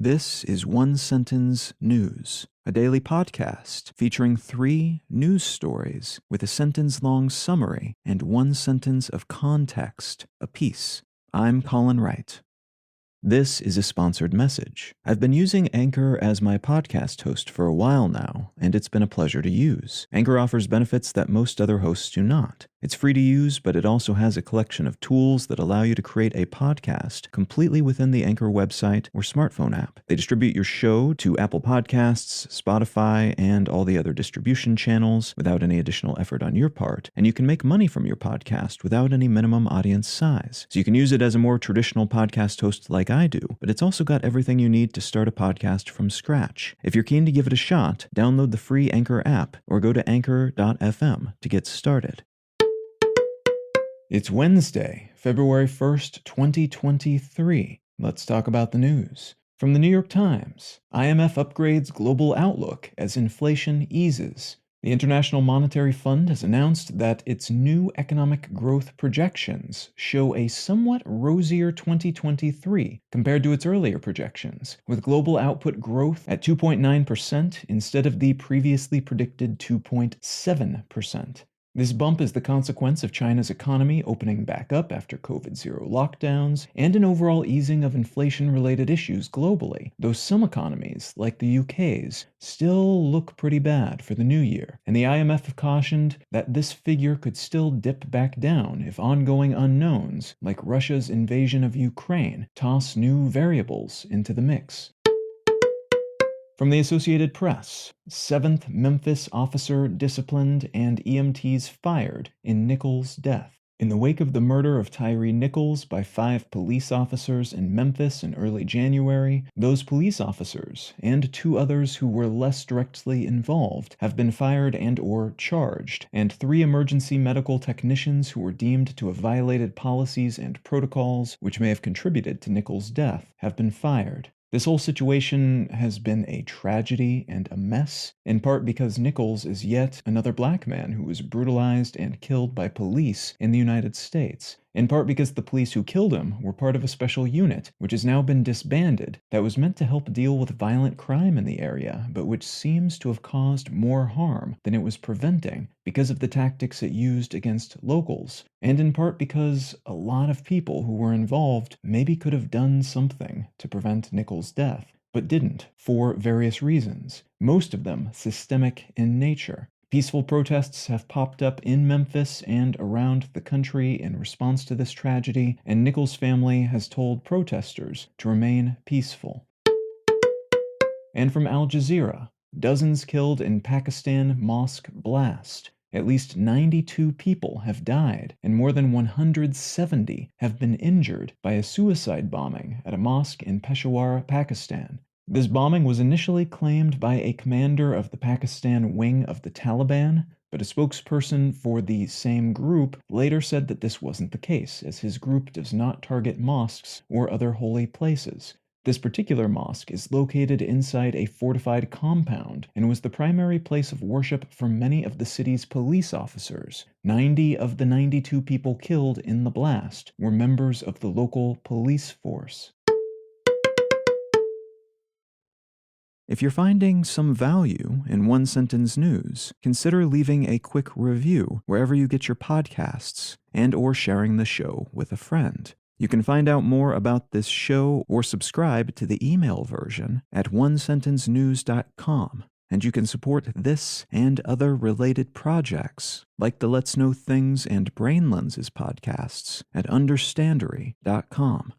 This is One Sentence News, a daily podcast featuring 3 news stories with a sentence-long summary and 1 sentence of context apiece. I'm Colin Wright. This is a sponsored message. I've been using Anchor as my podcast host for a while now, and it's been a pleasure to use. Anchor offers benefits that most other hosts do not. It's free to use, but it also has a collection of tools that allow you to create a podcast completely within the Anchor website or smartphone app. They distribute your show to Apple Podcasts, Spotify, and all the other distribution channels without any additional effort on your part, and you can make money from your podcast without any minimum audience size. So you can use it as a more traditional podcast host like I do, but it's also got everything you need to start a podcast from scratch. If you're keen to give it a shot, download the free Anchor app or go to anchor.fm to get started. It's Wednesday, February 1st, 2023. Let's talk about the news. From the New York Times, IMF upgrades global outlook as inflation eases. The International Monetary Fund has announced that its new economic growth projections show a somewhat rosier 2023 compared to its earlier projections, with global output growth at 2.9% instead of the previously predicted 2.7%. This bump is the consequence of China's economy opening back up after COVID-0 lockdowns and an overall easing of inflation-related issues globally, though some economies, like the UK's, still look pretty bad for the new year, and the IMF have cautioned that this figure could still dip back down if ongoing unknowns, like Russia's invasion of Ukraine, toss new variables into the mix. From the Associated Press, 7th Memphis officer disciplined and EMTs fired in Nichols' death. In the wake of the murder of Tyree Nichols by 5 police officers in Memphis in early January, those police officers, and 2 others who were less directly involved, have been fired and/or charged, and 3 emergency medical technicians who were deemed to have violated policies and protocols which may have contributed to Nichols' death have been fired. This whole situation has been a tragedy and a mess, in part because Nichols is yet another black man who was brutalized and killed by police in the United States, in part because the police who killed him were part of a special unit, which has now been disbanded, that was meant to help deal with violent crime in the area, but which seems to have caused more harm than it was preventing because of the tactics it used against locals, and in part because a lot of people who were involved maybe could have done something to prevent Nichols' death, but didn't, for various reasons, most of them systemic in nature. Peaceful protests have popped up in Memphis and around the country in response to this tragedy, and Nichols' family has told protesters to remain peaceful. And from Al Jazeera, dozens killed in Pakistan mosque blast. At least 92 people have died, and more than 170 have been injured by a suicide bombing at a mosque in Peshawar, Pakistan. This bombing was initially claimed by a commander of the Pakistan wing of the Taliban, but a spokesperson for the same group later said that this wasn't the case, as his group does not target mosques or other holy places. This particular mosque is located inside a fortified compound and was the primary place of worship for many of the city's police officers. 90 of the 92 people killed in the blast were members of the local police force. If you're finding some value in One Sentence News, consider leaving a quick review wherever you get your podcasts and/or sharing the show with a friend. You can find out more about this show or subscribe to the email version at onesentencenews.com, and you can support this and other related projects like the Let's Know Things and Brain Lenses podcasts at understandery.com.